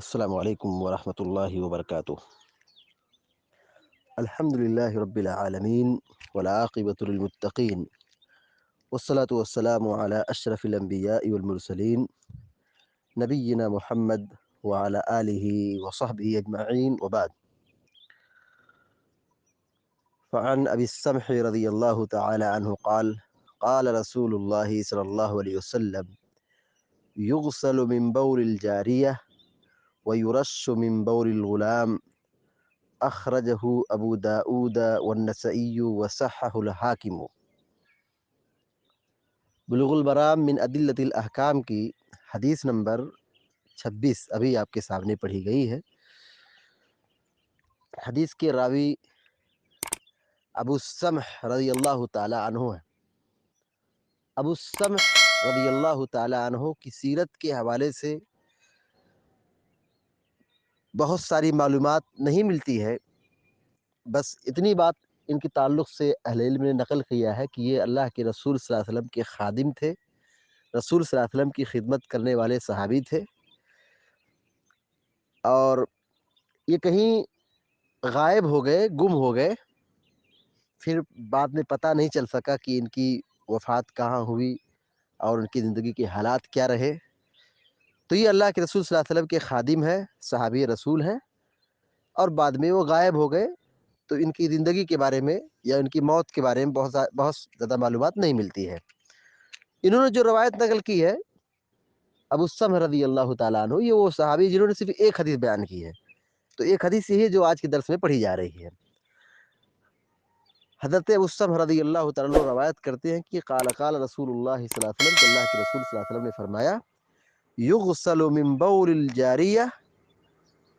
السلام علیکم ورحمۃ اللہ وبرکاتہ۔ الحمد للہ رب العالمین والعاقبۃ للمتقین والصلاة والسلام علی اشرف الانبیاء والمرسلین نبینا محمد وعلی آلہ وصحبہ اجمعین وبعد۔ فعن ابی السمح رضی اللہ تعالی عنہ قال قال رسول اللہ صلی اللہ علیہ وسلم یغسل من بول الجاریہ ویرش من بول الغلام، اخرجہ ابو داؤد والنسائی وصححہ الحاکم۔ بلوغ المرام من ادلۃ الاحکام کی حدیث نمبر 26 ابھی آپ کے سامنے پڑھی گئی ہے۔ حدیث کے راوی ابو السمح رضی اللہ تعالی عنہ ہے۔ ابو السمح رضی اللہ تعالی عنہ کی سیرت کے حوالے سے بہت ساری معلومات نہیں ملتی ہے، بس اتنی بات ان کے تعلق سے اہل علم نے نقل کیا ہے کہ یہ اللہ کے رسول صلی اللہ علیہ وسلم کے خادم تھے، رسول صلی اللہ علیہ وسلم کی خدمت کرنے والے صحابی تھے، اور یہ کہیں غائب ہو گئے، گم ہو گئے، پھر بعد میں پتہ نہیں چل سکا کہ ان کی وفات کہاں ہوئی اور ان کی زندگی کے حالات کیا رہے۔ تو یہ اللہ کے رسول صلی اللہ علیہ وسلم کے خادم ہیں، صحابی رسول ہیں، اور بعد میں وہ غائب ہو گئے، تو ان کی زندگی کے بارے میں یا ان کی موت کے بارے میں بہت زیادہ معلومات نہیں ملتی ہے۔ انہوں نے جو روایت نقل کی ہے ابو السمح رضی اللہ تعالیٰ عنہ، یہ وہ صحابی جنہوں نے صرف ایک حدیث بیان کی ہے، تو ایک حدیث یہی ہے جو آج کے درس میں پڑھی جا رہی ہے۔ حضرت ابو السمح رضی اللہ تعالیٰ عنہ روایت کرتے ہیں کہ قال رسول اللہ صلی اللہ علیہ وسلم، کہ اللہ کے رسول صلی اللہ علیہ وسلم نے فرمایا یغسل من بول الجاریہ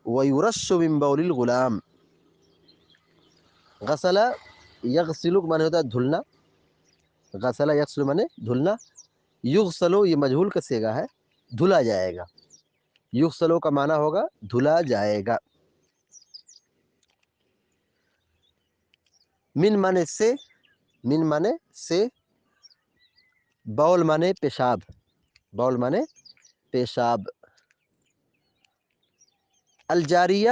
ویرش من بول الغلام۔ غسل یغسل مانے ہوتا ہے دھلنا، غسل یغسل مانے دھلنا، یغسلو یہ مجہول کا صیغہ ہے، دھلا جائے گا، یغسلو کا معنی ہوگا دھلا جائے گا۔ من مانے سے، من مانے سے، بول مانے پیشاب، بول مانے پیشاب۔ الجاریہ،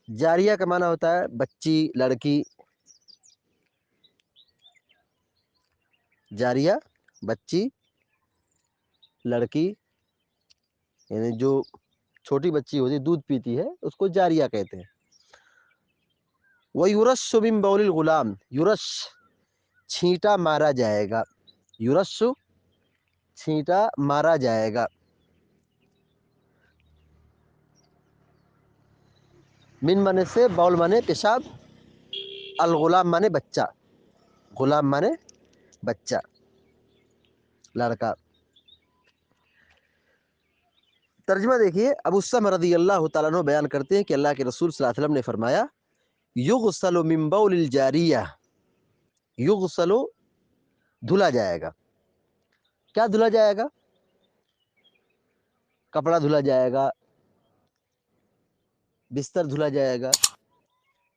جاریہ کا معنی ہوتا ہے بچی، لڑکی، جاریہ بچی، لڑکی، یعنی جو چھوٹی بچی ہوتی ہے دودھ پیتی ہے اس کو جاریہ کہتے ہیں۔ وَيُرَشُّ مِن بَوْلِ الْغُلَامِ، یورش چھینٹا مارا جائے گا، یورش چھینٹا مارا جائے گا۔ من مانے سے، بول مانے پیشاب، الغلام مانے بچہ، غلام مانے بچہ، لڑکا۔ ترجمہ دیکھیے، ابو السمح رضی اللہ تعالیٰ عنہ بیان کرتے ہیں کہ اللہ کے رسول صلی اللہ علیہ وسلم نے فرمایا یغسل من بول الجاریہ، یغسل دھلا جائے گا۔ کیا دھلا جائے گا؟ کپڑا دھلا جائے گا، بستر دھلا جائے گا،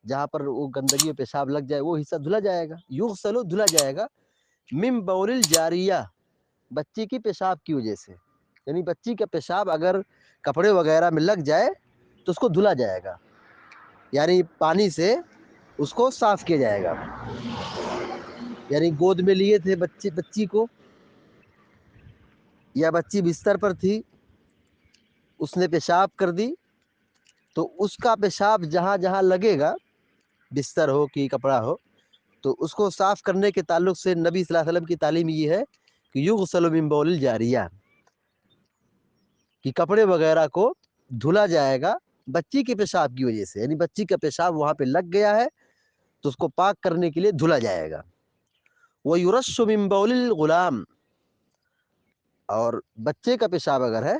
جہاں پر وہ گندگی و پیشاب لگ جائے وہ حصہ دھلا جائے گا، یغسل دھلا جائے گا، من بول الجاریہ بچی کی پیشاب کی وجہ سے، یعنی بچی کا پیشاب اگر کپڑے وغیرہ میں لگ جائے تو اس کو دھلا جائے گا، یعنی پانی سے اس کو صاف کیا جائے گا۔ یعنی گود میں لیے تھے بچی کو، یا بچی بستر پر تھی، اس نے پیشاب کر دی، تو اس کا پیشاب جہاں جہاں لگے گا، بستر ہو کہ کپڑا ہو، تو اس کو صاف کرنے کے تعلق سے نبی صلی اللہ علیہ وسلم کی تعلیم یہ ہے کہ یغسل من بول الجاریہ، کہ کپڑے وغیرہ کو دھلا جائے گا بچی کے پیشاب کی وجہ سے، یعنی بچی کا پیشاب وہاں پہ لگ گیا ہے تو اس کو پاک کرنے کے لیے دھلا جائے گا۔ وَيُرَشُّ مِن بَوْلِ الْغُلَامِ، اور بچے کا پیشاب اگر ہے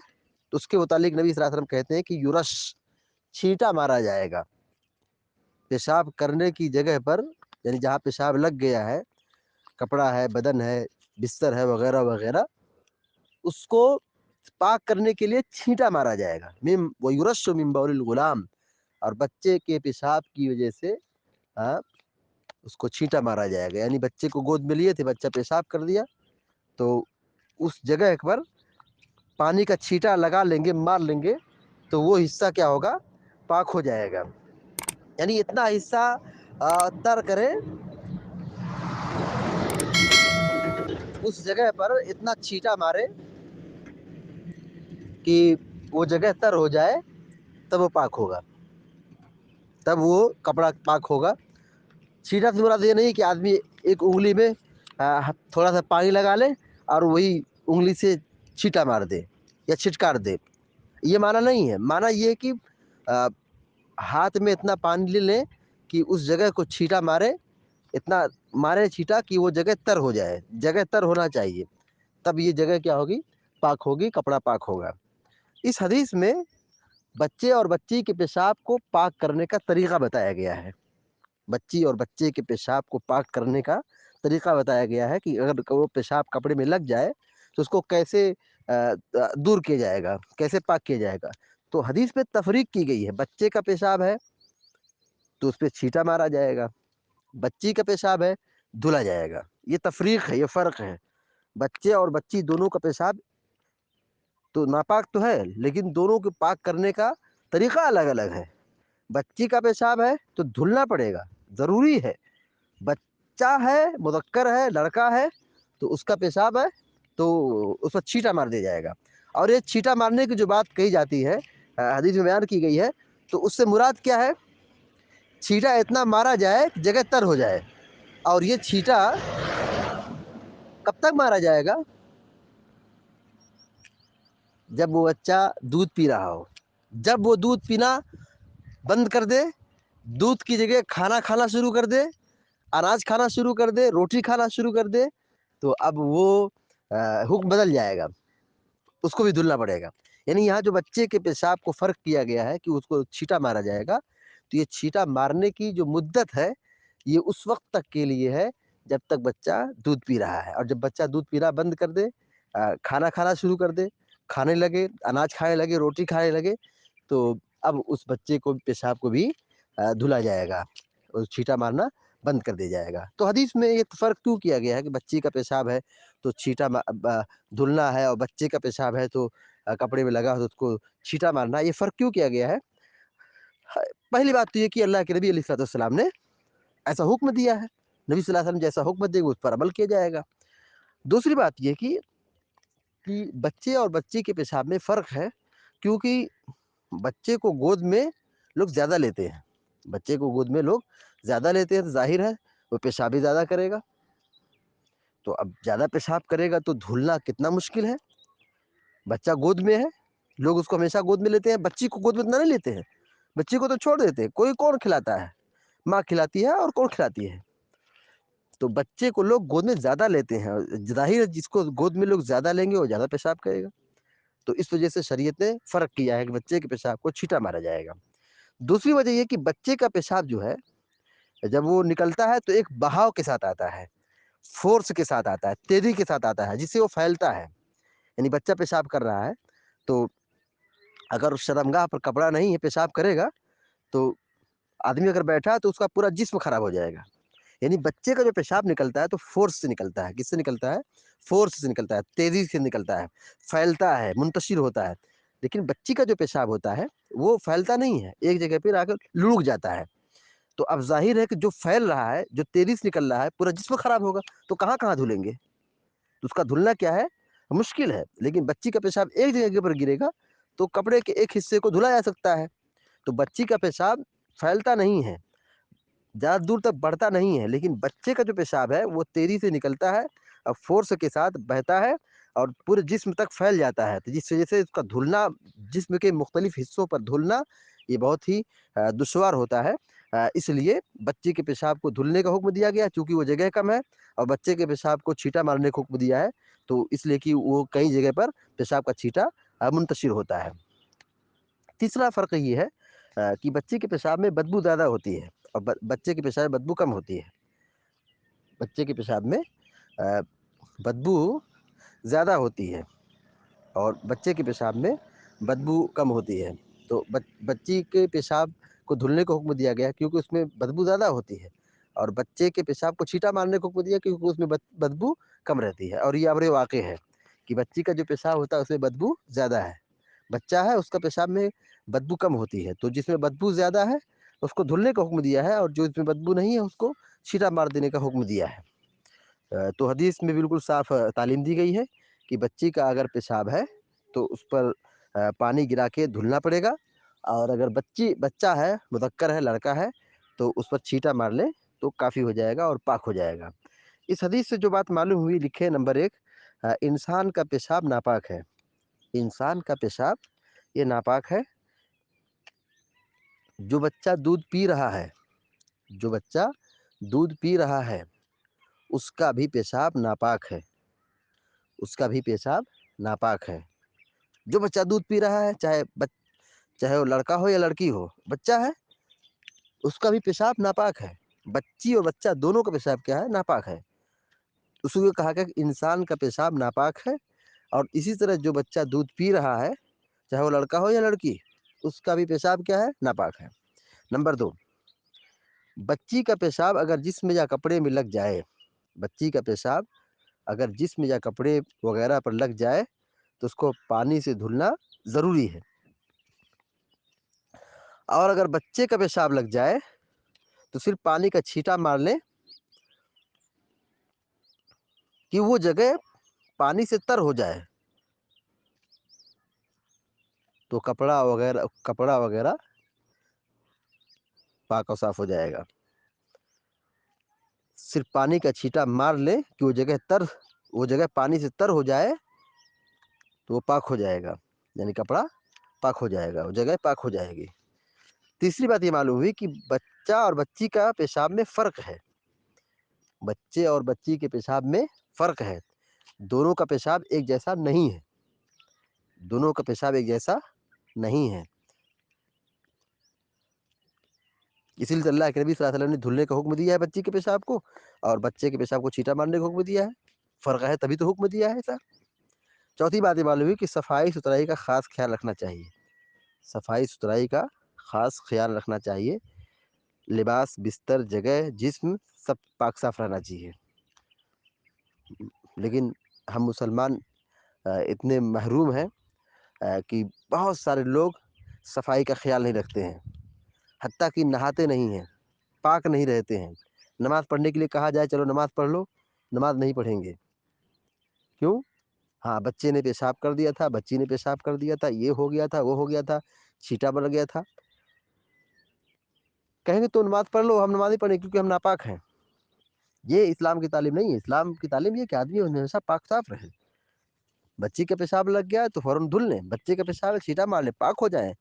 تو اس کے متعلق نبی صلی اللہ علیہ وسلم کہتے ہیں کہ یورش چھینٹا مارا جائے گا، پیشاب کرنے کی جگہ پر، یعنی جہاں پیشاب لگ گیا ہے، کپڑا ہے، بدن ہے، بستر ہے وغیرہ وغیرہ، اس کو پاک کرنے کے لیے چھینٹا مارا جائے گا۔ وَيُرَشُّ مِن بَوْلِ الْغُلَامِ، اور بچے کے پیشاب کی وجہ سے اس کو چھینٹا مارا جائے گا، یعنی بچے کو گود میں لیے تھے، بچہ پیشاب کر دیا تو اس جگہ پر پانی کا چھینٹا لگا لیں گے، مار لیں گے، تو وہ حصہ کیا ہوگا؟ پاک ہو جائے گا. یعنی اتنا حصہ تر کرے اس جگہ پر، اتنا چھینٹا مارے کہ وہ جگہ تر ہو جائے، تب وہ پاک ہوگا، تب وہ کپڑا پاک ہوگا. چھینٹا سے مراد یہ نہیں کہ آدمی ایک انگلی میں تھوڑا سا پانی لگا لے اور وہی انگلی سے چھینٹا مار دے یا چھٹکار دے، یہ معنی نہیں ہے. معنی یہ ہے کہ ہاتھ میں اتنا پانی لے لیں کہ اس جگہ کو چھینٹا مارے، اتنا مارے چھینٹا کہ وہ جگہ تر ہو جائے. جگہ تر ہونا چاہیے، تب یہ جگہ کیا ہوگی؟ پاک ہوگی، کپڑا پاک ہوگا. اس حدیث میں بچے اور بچی کے پیشاب کو پاک کرنے کا طریقہ بتایا گیا ہے. بچی اور بچے کے پیشاب کو پاک کرنے کا طریقہ بتایا گیا ہے کہ اگر وہ پیشاب کپڑے میں لگ جائے تو اس کو کیسے دور کیا جائے گا، کیسے پاک کیا جائے گا. تو حدیث میں تفریق کی گئی ہے. بچے کا پیشاب ہے تو اس پہ چھینٹا مارا جائے گا، بچی کا پیشاب ہے دھلا جائے گا. یہ تفریق ہے، یہ فرق ہے. بچے اور بچی دونوں کا پیشاب تو ناپاک تو ہے، لیکن دونوں کو پاک کرنے کا طریقہ الگ الگ ہے. بچی کا پیشاب ہے تو دھلنا پڑے گا، ضروری ہے. بچہ ہے، مذکر ہے، لڑکا ہے، تو اس کا پیشاب ہے تو اس پر چھینٹا مار دیا جائے گا. اور یہ چھینٹا مارنے کی جو بات کہی جاتی ہے، حدیث میں بیان کی گئی ہے، تو اس سے مراد کیا ہے؟ چھینٹا اتنا مارا جائے کہ جگہ تر ہو جائے. اور یہ چھینٹا کب تک مارا جائے گا؟ جب وہ بچہ دودھ پی رہا ہو. جب وہ دودھ پینا بند کر دے، دودھ کی جگہ کھانا کھانا شروع کر دے، اناج کھانا شروع کر دے، روٹی کھانا شروع کر دے، تو اب وہ حکم بدل جائے گا، اس کو بھی دھلنا پڑے گا. یعنی یہاں جو بچے کے پیشاب کو فرق کیا گیا ہے کہ اس کو چھینٹا مارا جائے گا، تو یہ چھینٹا مارنے کی جو مدت ہے یہ اس وقت تک کے لیے ہے جب تک بچہ دودھ پی رہا ہے. اور جب بچہ دودھ پینا بند کر دے، کھانا کھانا شروع کر دے، کھانے لگے، اناج کھانے لگے، روٹی کھانے لگے، تو اب اس بچے کو پیشاب کو بھی دھلا جائے گا، اور چھینٹا مارنا بند کر دیا جائے گا. تو حدیث میں یہ فرق کیوں کیا گیا ہے کہ بچی کا پیشاب ہے تو چھینٹا دھلنا ہے، اور بچے کا پیشاب ہے تو کپڑے میں لگا تو اس کو چھینٹا مارنا. یہ فرق کیوں کیا گیا ہے؟ پہلی بات تو یہ کہ اللہ کے نبی علیہ السلام نے ایسا حکم دیا ہے. نبی صلی اللہ علیہ وسلم جیسا حکم دے گا اس پر عمل کیا جائے گا. دوسری بات یہ کہ بچے اور بچی کے پیشاب میں فرق ہے، کیونکہ بچے کو گود میں لوگ زیادہ لیتے ہیں. بچے کو گود میں لوگ زیادہ لیتے ہیں تو ظاہر ہے وہ پیشاب بھی زیادہ کرے گا. تو اب زیادہ پیشاب کرے گا تو دھلنا کتنا مشکل ہے. بچہ گود میں ہے، لوگ اس کو ہمیشہ گود میں لیتے ہیں. بچی کو گود میں اتنا نہیں لیتے ہیں، بچی کو تو چھوڑ دیتے ہیں. کوئی کون کھلاتا ہے؟ ماں کھلاتی ہے، اور کون کھلاتی ہے. تو بچے کو لوگ گود میں زیادہ لیتے ہیں. ظاہر ہے جس کو گود میں لوگ زیادہ لیں گے وہ زیادہ پیشاب کرے گا. تو اس وجہ سے شریعت نے فرق کیا ہے کہ بچے کے پیشاب کو چھینٹا مارا جائے گا. دوسری وجہ یہ کہ بچے کا پیشاب جو ہے جب وہ نکلتا ہے تو ایک بہاؤ کے ساتھ آتا ہے، فورس کے ساتھ آتا ہے، تیزی کے ساتھ آتا ہے، جس سے وہ پھیلتا ہے. یعنی بچہ پیشاب کر رہا ہے تو اگر شرمگاہ پر کپڑا نہیں ہے، پیشاب کرے گا تو آدمی اگر بیٹھا تو اس کا پورا جسم خراب ہو جائے گا. یعنی بچے کا جو پیشاب نکلتا ہے تو فورس سے نکلتا ہے. کس سے نکلتا ہے؟ فورس سے نکلتا ہے، تیزی سے نکلتا ہے، پھیلتا ہے، منتشر ہوتا ہے. لیکن بچی کا جو پیشاب ہوتا ہے وہ پھیلتا نہیں ہے، ایک جگہ پہ آ کر لڑک جاتا ہے. تو اب ظاہر ہے کہ جو پھیل رہا ہے، جو تیزی سے نکل رہا ہے، پورا جسم خراب ہوگا. تو کہاں کہاں دھلیں گے؟ تو اس کا دھلنا کیا ہے؟ مشکل ہے. لیکن بچی کا پیشاب ایک جگہ پر گرے گا تو کپڑے کے ایک حصے کو دھلا جا سکتا ہے. تو بچی کا پیشاب پھیلتا نہیں ہے، زیادہ دور تک بڑھتا نہیں ہے. لیکن بچے کا جو پیشاب ہے وہ تیزی سے نکلتا ہے اور فورس کے ساتھ بہتا ہے اور پورے جسم تک پھیل جاتا ہے. تو جس وجہ سے اس کا دھلنا، جسم کے مختلف حصوں پر دھلنا، یہ بہت ہی دشوار ہوتا ہے. اس لیے بچے کے پیشاب کو دھلنے کا حکم دیا گیا چونکہ وہ جگہ کم ہے، اور بچے کے پیشاب کو چھینٹا مارنے کا حکم دیا ہے تو اس لیے کہ وہ کئی جگہ پر پیشاب کا چھینٹا منتشر ہوتا ہے. تیسرا فرق یہ ہے کہ بچے کے پیشاب میں بدبو زیادہ ہوتی ہے اور بچے کے پیشاب میں بدبو کم ہوتی ہے. بچے کے پیشاب میں بدبو زیادہ ہوتی ہے اور بچے کے پیشاب میں بدبو کم ہوتی ہے. تو بچی کے پیشاب کو دھلنے کو حکم دیا گیا کیونکہ اس میں بدبو زیادہ ہوتی ہے، اور بچے کے پیشاب کو چھینٹا مارنے کو حکم دیا کیونکہ اس میں بدبو کم رہتی ہے. اور یہ امر واقع ہے کہ بچی کا جو پیشاب ہوتا ہے اس میں بدبو زیادہ ہے، بچہ ہے اس کا پیشاب میں بدبو کم ہوتی ہے، تو جس میں بدبو زیادہ ہے اس کو دھلنے کا حکم دیا ہے، اور جو اس میں بدبو نہیں ہے اس کو چھینٹا مار دینے کا حکم دیا ہے۔ تو حدیث میں بالکل صاف تعلیم دی گئی ہے کہ بچی کا اگر پیشاب ہے تو اس پر پانی گرا کے دھلنا پڑے گا، اور اگر بچہ ہے، مذکر ہے، لڑکا ہے، تو اس پر چھینٹا مار لے تو کافی ہو جائے گا اور پاک ہو جائے گا۔ اس حدیث سے جو بات معلوم ہوئی، لکھے نمبر 1، انسان کا پیشاب ناپاک ہے، انسان کا پیشاب یہ ناپاک ہے۔ جو بچہ دودھ پی رہا ہے، جو بچہ دودھ پی رہا ہے اس کا بھی پیشاب ناپاک ہے، اس کا بھی پیشاب ناپاک ہے۔ جو بچہ دودھ پی رہا ہے، چاہے وہ لڑکا ہو یا لڑکی ہو، بچہ ہے، اس کا بھی پیشاب ناپاک ہے۔ بچی اور بچہ دونوں کا پیشاب کیا ہے؟ ناپاک ہے۔ اس کو کہا گیا کہ انسان کا پیشاب ناپاک ہے، اور اسی طرح جو بچہ دودھ پی رہا ہے، چاہے وہ لڑکا ہو یا لڑکی، اس کا بھی پیشاب کیا ہے؟ ناپاک ہے۔ نمبر 2، بچی کا پیشاب اگر جسم یا کپڑے میں لگ جائے، بچی کا پیشاب اگر جسم یا کپڑے وغیرہ پر لگ جائے تو اس کو پانی سے دھلنا ضروری ہے، اور اگر بچے کا پیشاب لگ جائے تو صرف پانی کا چھینٹا مار لیں کہ وہ جگہ پانی سے تر ہو جائے، تو کپڑا وغیرہ پاک و صاف ہو جائے گا۔ صرف پانی کا چھینٹا مار لیں کہ وہ جگہ پانی سے تر ہو جائے تو وہ پاک ہو جائے گا، یعنی کپڑا پاک ہو جائے گا، وہ جگہ پاک ہو جائے گی۔ تیسری بات یہ معلوم ہوئی کہ بچہ اور بچی کا پیشاب میں فرق ہے، بچے اور بچی کے پیشاب میں فرق ہے، دونوں کا پیشاب ایک جیسا نہیں ہے، دونوں کا پیشاب ایک جیسا نہیں ہے۔ اسی لیے اللہ کے نبی صلی اللہ علیہ وسلم نے دھلنے کا حکم دیا ہے بچی کے پیشاب کو، اور بچے کے پیشاب کو چھینٹا مارنے کا حکم دیا ہے۔ فرق ہے تبھی تو حکم دیا ہے ایسا۔ چوتھی بات یہ معلوم ہوئی کہ صفائی ستھرائی کا خاص خیال رکھنا چاہیے، صفائی ستھرائی کا خاص خیال رکھنا چاہیے، لباس، بستر، جگہ، جسم سب پاک صاف رہنا چاہیے۔ لیکن ہم مسلمان اتنے محروم ہیں کہ بہت سارے لوگ صفائی کا خیال نہیں رکھتے ہیں، حتیٰ کہ نہاتے نہیں ہیں، پاک نہیں رہتے ہیں۔ نماز پڑھنے کے لیے کہا جائے چلو نماز پڑھ لو، نماز نہیں پڑھیں گے۔ کیوں؟ ہاں، بچے نے پیشاب کر دیا تھا، بچی نے پیشاب کر دیا تھا، یہ ہو گیا تھا، وہ ہو گیا تھا، چھینٹا بڑھ گیا تھا، کہیں گے تو نماز پڑھ لو، ہم نماز نہیں پڑھیں کیونکہ ہم ناپاک ہیں۔ یہ اسلام کی تعلیم نہیں ہے۔ اسلام کی تعلیم یہ کہ آدمی ہمیشہ پاک صاف رہے۔ بچی کا پیشاب لگ گیا تو فوراً دھل لیں، بچے کا پیشاب چھینٹا مار لیں، پاک ہو جائیں۔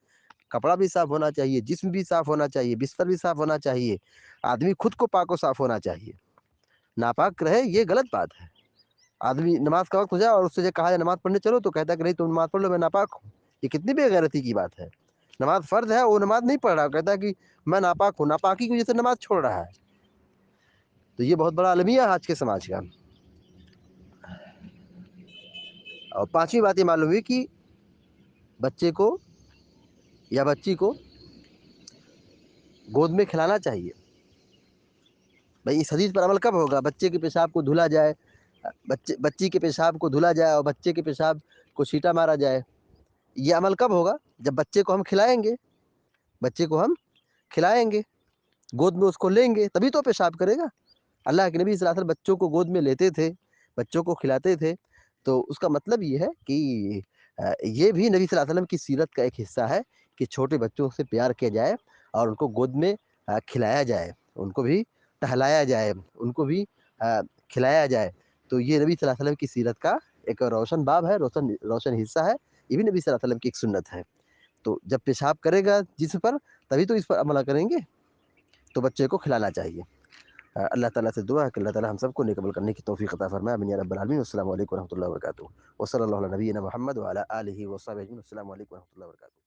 کپڑا بھی صاف ہونا چاہیے، جسم بھی صاف ہونا چاہیے، بستر بھی صاف ہونا چاہیے، آدمی خود کو پاک و صاف ہونا چاہیے۔ ناپاک رہے یہ غلط بات ہے۔ آدمی نماز کا وقت ہو جائے اور اس سے کہا جائے نماز پڑھنے چلو تو کہتا ہے کہ نہیں تم نماز پڑھ لو، میں ناپاک ہوں۔ یہ کتنی بے غیرتی کی بات ہے۔ نماز فرض ہے، وہ نماز نہیں پڑھ رہا، کہتا ہے کہ میں ناپاک ہوں، ناپاکی کی وجہ سے نماز چھوڑ رہا ہے۔ تو یہ بہت بڑا المیہ ہے آج کے سماج کا۔ اور پانچویں بات یہ معلوم ہوئی کہ بچے کو یا بچی کو گود میں کھلانا چاہیے۔ بھائی اس حدیث پر عمل کب ہوگا؟ بچے کے پیشاب کو دھلا جائے، بچی کے پیشاب کو دھلا جائے اور بچے کے پیشاب کو چھینٹا مارا جائے۔ یہ عمل کب ہوگا؟ جب بچے کو ہم کھلائیں گے، بچے کو ہم کھلائیں گے، گود میں اس کو لیں گے، تبھی تو پیشاب کرے گا۔ اللہ کے نبی صلی اللہ علیہ وسلم بچوں کو گود میں لیتے تھے، بچوں کو کھلاتے تھے، تو اس کا مطلب یہ ہے کہ یہ بھی نبی صلی اللہ علیہ وسلم کی سیرت کا ایک حصہ ہے کہ چھوٹے بچوں سے پیار کیا جائے اور ان کو گود میں کھلایا جائے، ان کو بھی ٹہلایا جائے، ان کو بھی کھلایا جائے۔ تو یہ نبی صلی اللہ علیہ وسلم کی سیرت کا ایک روشن باب ہے، روشن حصہ ہے، یہ بھی نبی صلی اللہ علیہ وسلم کی ایک سنت ہے۔ تو جب پیشاب کرے گا جسم پر تبھی تو اس پر عمل کریں گے، تو بچے کو کھلانا چاہیے۔ اللہ تعالیٰ سے دعا ہے کہ اللہ تعالیٰ ہم سب کو نیک عمل کرنے کی توفیق عطا فرمائے، آمین یا رب العالمین۔ السلام علیکم ورحمۃ اللہ وبرکاتہ، وصلی اللہ علی نبینا محمد وعلی آلہ وصحبہ اجمعین۔ السلام علیکم ورحمۃ اللہ وبرکاتہ۔